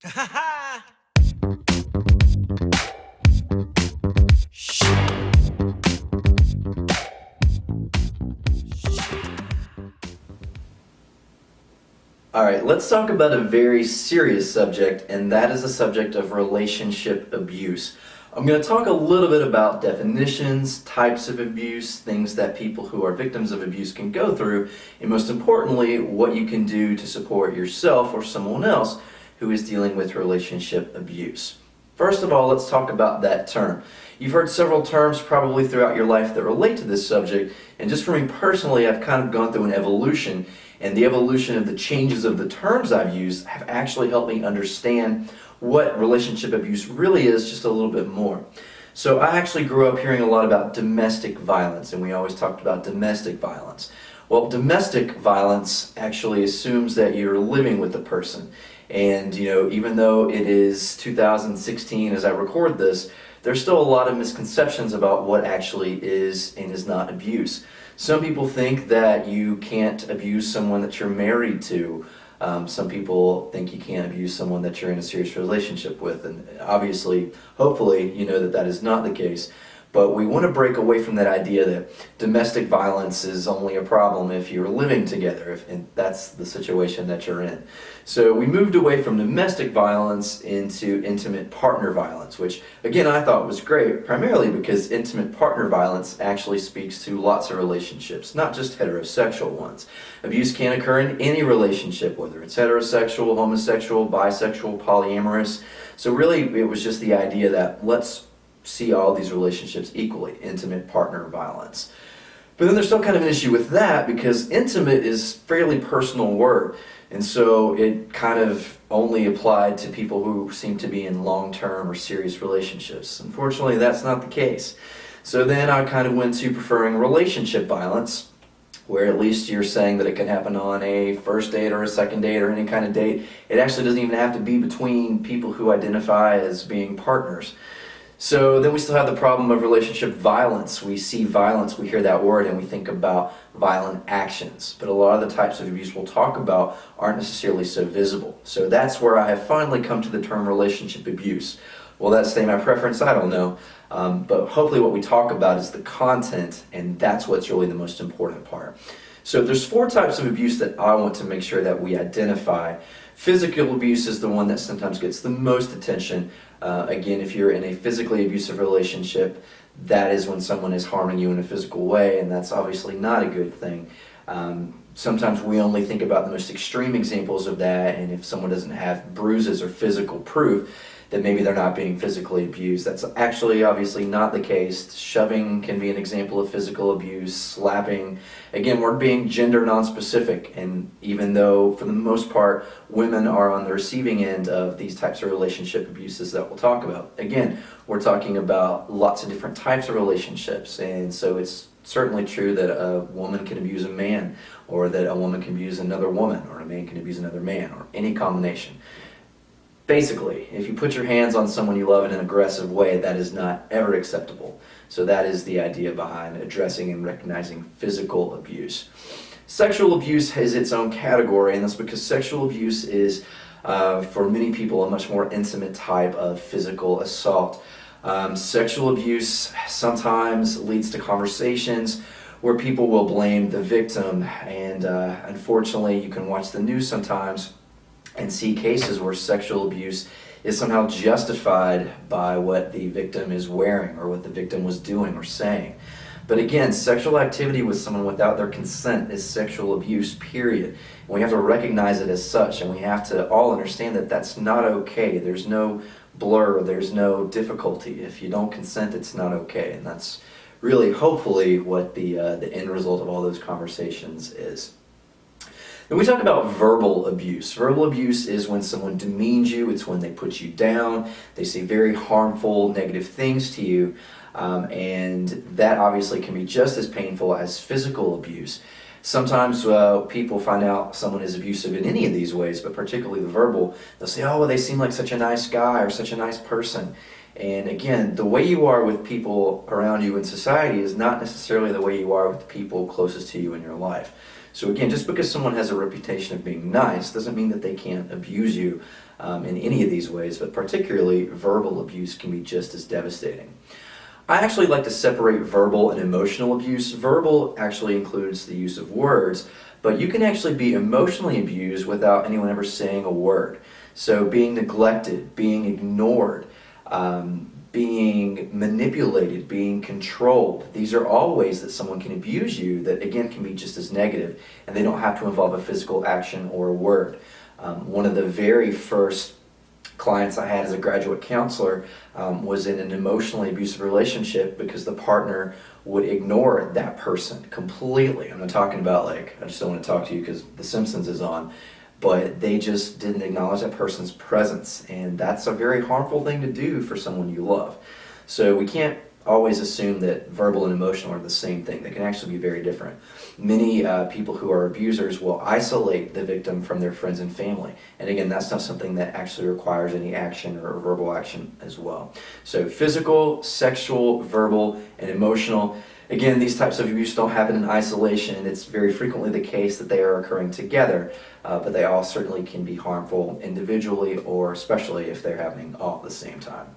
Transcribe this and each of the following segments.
All right, let's talk about a very serious subject, and that is the subject of relationship abuse. I'm going to talk a little bit about definitions, types of abuse, things that people who are victims of abuse can go through, and most importantly, what you can do to support yourself or someone else who is dealing with relationship abuse. First of all, let's talk about that term. You've heard several terms probably throughout your life that relate to this subject, and just for me personally, I've kind of gone through an evolution, and the evolution of the changes of the terms I've used have actually helped me understand what relationship abuse really is just a little bit more. So I actually grew up hearing a lot about domestic violence, and we always talked about domestic violence. Well, domestic violence actually assumes that you're living with the person. And even though it is 2016 as I record this, there's still a lot of misconceptions about what actually is and is not abuse. Some people think that you can't abuse someone that you're married to. Some people think you can't abuse someone that you're in a serious relationship with. And obviously, hopefully, you know that that is not the case. But we want to break away from that idea that domestic violence is only a problem if you're living together, and that's the situation that you're in. So we moved away from domestic violence into intimate partner violence, which again I thought was great, primarily because intimate partner violence actually speaks to lots of relationships, not just heterosexual ones. Abuse can occur in any relationship, whether it's heterosexual, homosexual, bisexual, polyamorous. So really it was just the idea that let's see all these relationships equally, intimate partner violence. But then there's still kind of an issue with that because intimate is a fairly personal word, and so it kind of only applied to people who seem to be in long-term or serious relationships. Unfortunately, that's not the case. So then I kind of went to preferring relationship violence, where at least you're saying that it can happen on a first date or a second date or any kind of date. It actually doesn't even have to be between people who identify as being partners. So then we still have the problem of relationship violence. We see violence, we hear that word, and we think about violent actions. But a lot of the types of abuse we'll talk about aren't necessarily so visible. So that's where I have finally come to the term relationship abuse. Will that stay my preference? I don't know. But hopefully what we talk about is the content, and that's what's really the most important part. So there's 4 types of abuse that I want to make sure that we identify. Physical abuse is the one that sometimes gets the most attention. Again, if you're in a physically abusive relationship, that is when someone is harming you in a physical way, and that's obviously not a good thing. Sometimes we only think about the most extreme examples of that, and if someone doesn't have bruises or physical proof, that maybe they're not being physically abused. That's actually obviously not the case. Shoving can be an example of physical abuse, slapping. Again, we're being gender non-specific, and even though for the most part women are on the receiving end of these types of relationship abuses that we'll talk about, again, we're talking about lots of different types of relationships, and so it's certainly true that a woman can abuse a man, or that a woman can abuse another woman, or a man can abuse another man, or any combination. Basically, if you put your hands on someone you love in an aggressive way, that is not ever acceptable. So that is the idea behind addressing and recognizing physical abuse. Sexual abuse has its own category, and that's because sexual abuse is, for many people, a much more intimate type of physical assault. Sexual abuse sometimes leads to conversations where people will blame the victim, and unfortunately, you can watch the news sometimes and see cases where sexual abuse is somehow justified by what the victim is wearing or what the victim was doing or saying. But again, sexual activity with someone without their consent is sexual abuse, period. And we have to recognize it as such, and we have to all understand that that's not okay. There's no blur, there's no difficulty. If you don't consent, it's not okay. And that's really, hopefully, what the end result of all those conversations is. Then we talk about verbal abuse. Verbal abuse is when someone demeans you, it's when they put you down, they say very harmful, negative things to you, and that obviously can be just as painful as physical abuse. Sometimes people find out someone is abusive in any of these ways, but particularly the verbal, they'll say, oh, well, they seem like such a nice guy or such a nice person. And again, the way you are with people around you in society is not necessarily the way you are with the people closest to you in your life. So again, just because someone has a reputation of being nice doesn't mean that they can't abuse you. in any of these ways, but particularly verbal abuse can be just as devastating. I actually like to separate verbal and emotional abuse. Verbal actually includes the use of words, but you can actually be emotionally abused without anyone ever saying a word. So being neglected, being ignored, being manipulated, being controlled. These are all ways that someone can abuse you that, again, can be just as negative, and they don't have to involve a physical action or a word. One of the very first clients I had as a graduate counselor was in an emotionally abusive relationship because the partner would ignore that person completely. I'm not talking about like, I just don't want to talk to you because The Simpsons is on, but they just didn't acknowledge that person's presence, and that's a very harmful thing to do for someone you love. So we can't always assume that verbal and emotional are the same thing. They can actually be very different. Many people who are abusers will isolate the victim from their friends and family. And again, that's not something that actually requires any action or verbal action as well. So physical, sexual, verbal, and emotional. Again, these types of abuse don't happen in isolation, and it's very frequently the case that they are occurring together, but they all certainly can be harmful individually or especially if they're happening all at the same time.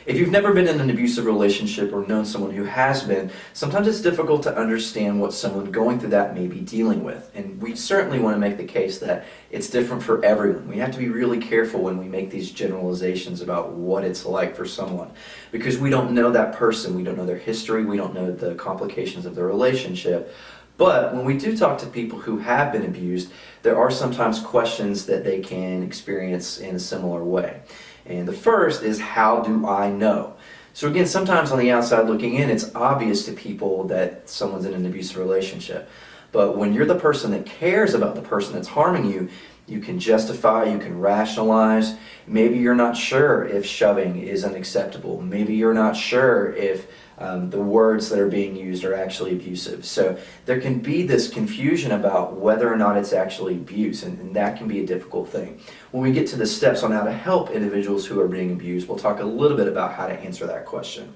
If you've never been in an abusive relationship or known someone who has been, sometimes it's difficult to understand what someone going through that may be dealing with. And we certainly want to make the case that it's different for everyone. We have to be really careful when we make these generalizations about what it's like for someone, because we don't know that person, we don't know their history, we don't know the complications of their relationship. But when we do talk to people who have been abused, there are sometimes questions that they can experience in a similar way. And the first is, how do I know? So again, sometimes on the outside looking in, it's obvious to people that someone's in an abusive relationship. But when you're the person that cares about the person that's harming you, you can justify, you can rationalize. Maybe you're not sure if shoving is unacceptable. Maybe you're not sure if the words that are being used are actually abusive. So there can be this confusion about whether or not it's actually abuse, and that can be a difficult thing. When we get to the steps on how to help individuals who are being abused, we'll talk a little bit about how to answer that question.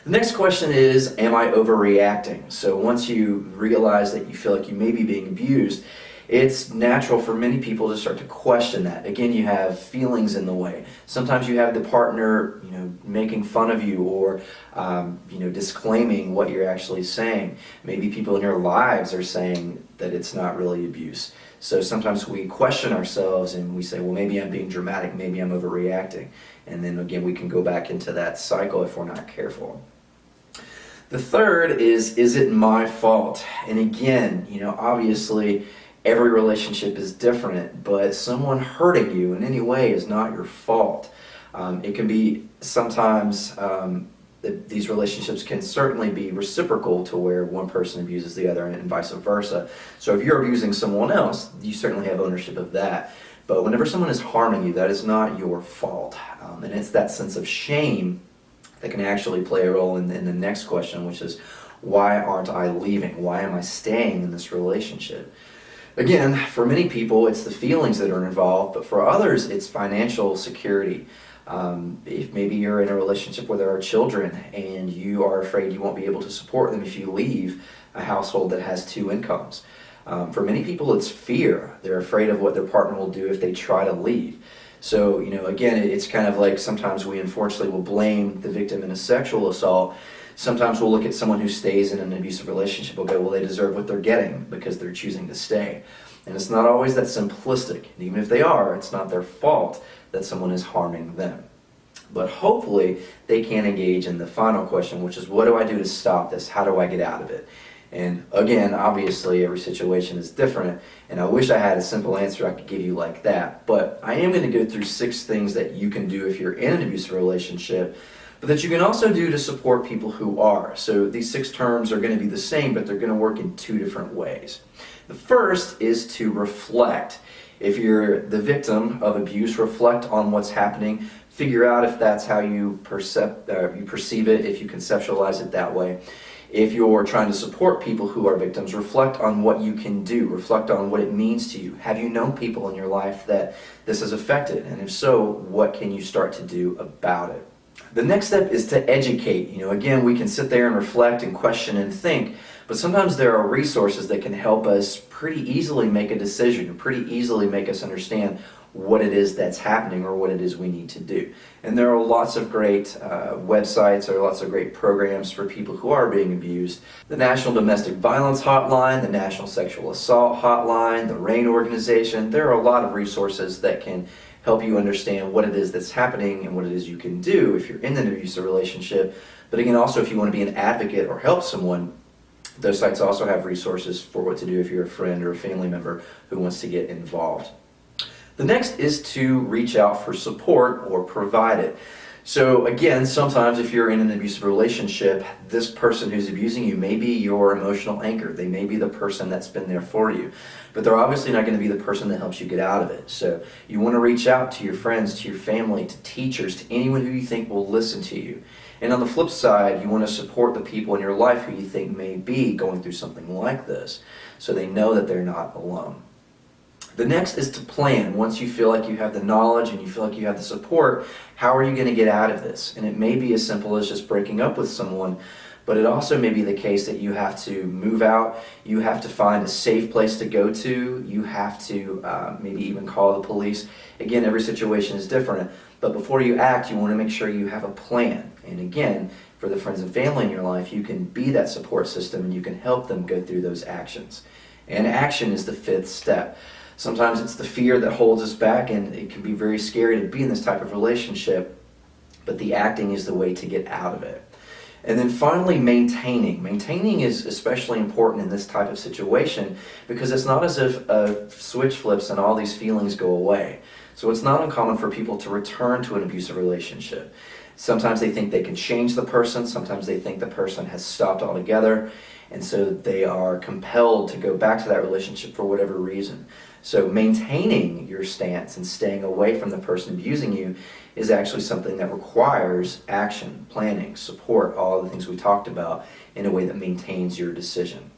The next question is, am I overreacting? So once you realize that you feel like you may be being abused, it's natural for many people to start to question that. Again, you have feelings in the way. Sometimes you have the partner, making fun of you or, disclaiming what you're actually saying. Maybe people in your lives are saying that it's not really abuse. So sometimes we question ourselves and we say, well, maybe I'm being dramatic, maybe I'm overreacting. And then again, we can go back into that cycle if we're not careful. The third is it my fault? And again, obviously, every relationship is different, but someone hurting you in any way is not your fault. It can be sometimes, these relationships can certainly be reciprocal to where one person abuses the other and vice versa. So if you're abusing someone else, you certainly have ownership of that. But whenever someone is harming you, that is not your fault. And it's that sense of shame that can actually play a role in the next question, which is, why aren't I leaving? Why am I staying in this relationship? Again, for many people, it's the feelings that are involved, but for others, it's financial security. If maybe you're in a relationship where there are children and you are afraid you won't be able to support them if you leave a household that has two incomes. For many people, it's fear. They're afraid of what their partner will do if they try to leave. So, again, it's kind of like sometimes we unfortunately will blame the victim in a sexual assault. Sometimes we'll look at someone who stays in an abusive relationship and go, well, they deserve what they're getting because they're choosing to stay. And it's not always that simplistic. And even if they are, it's not their fault that someone is harming them. But hopefully they can engage in the final question, which is, what do I do to stop this? How do I get out of it? And again, obviously every situation is different, and I wish I had a simple answer I could give you like that. But I am going to go through 6 things that you can do if you're in an abusive relationship, but that you can also do to support people who are. So these 6 terms are going to be the same, but they're going to work in 2 different ways. The first is to reflect. If you're the victim of abuse, reflect on what's happening. Figure out if that's how you perceive it, if you conceptualize it that way. If you're trying to support people who are victims, reflect on what you can do. Reflect on what it means to you. Have you known people in your life that this has affected? And if so, what can you start to do about it? The next step is to educate. Again, we can sit there and reflect and question and think, but sometimes there are resources that can help us pretty easily make a decision, pretty easily make us understand what it is that's happening or what it is we need to do. And there are lots of great websites, there are lots of great programs for people who are being abused. The National Domestic Violence Hotline, the National Sexual Assault Hotline, the RAINN organization. There are a lot of resources that can help you understand what it is that's happening and what it is you can do if you're in an abusive relationship. But again, also if you want to be an advocate or help someone, those sites also have resources for what to do if you're a friend or a family member who wants to get involved. The next is to reach out for support or provide it. So again, sometimes if you're in an abusive relationship, this person who's abusing you may be your emotional anchor. They may be the person that's been there for you. But they're obviously not going to be the person that helps you get out of it. So you want to reach out to your friends, to your family, to teachers, to anyone who you think will listen to you. And on the flip side, you want to support the people in your life who you think may be going through something like this, so they know that they're not alone. The next is to plan. Once you feel like you have the knowledge and you feel like you have the support, how are you going to get out of this? And it may be as simple as just breaking up with someone, but it also may be the case that you have to move out, you have to find a safe place to go to, you have to maybe even call the police. Again, every situation is different, but before you act, you want to make sure you have a plan. And again, for the friends and family in your life, you can be that support system and you can help them go through those actions. And action is the fifth step. Sometimes it's the fear that holds us back, and it can be very scary to be in this type of relationship, but the acting is the way to get out of it. And then finally, maintaining. Maintaining is especially important in this type of situation because it's not as if a switch flips and all these feelings go away. So it's not uncommon for people to return to an abusive relationship. Sometimes they think they can change the person, sometimes they think the person has stopped altogether, and so they are compelled to go back to that relationship for whatever reason. So maintaining your stance and staying away from the person abusing you is actually something that requires action, planning, support, all the things we talked about in a way that maintains your decision.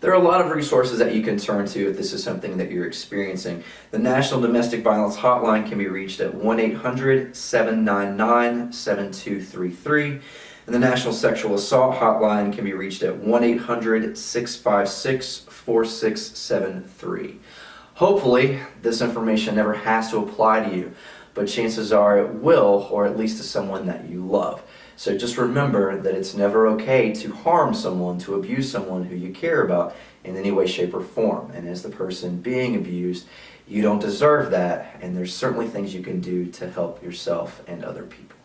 There are a lot of resources that you can turn to if this is something that you're experiencing. The National Domestic Violence Hotline can be reached at 1-800-799-7233. And the National Sexual Assault Hotline can be reached at 1-800-656-4673. Hopefully, this information never has to apply to you, but chances are it will, or at least to someone that you love. So just remember that it's never okay to harm someone, to abuse someone who you care about in any way, shape, or form. And as the person being abused, you don't deserve that, and there's certainly things you can do to help yourself and other people.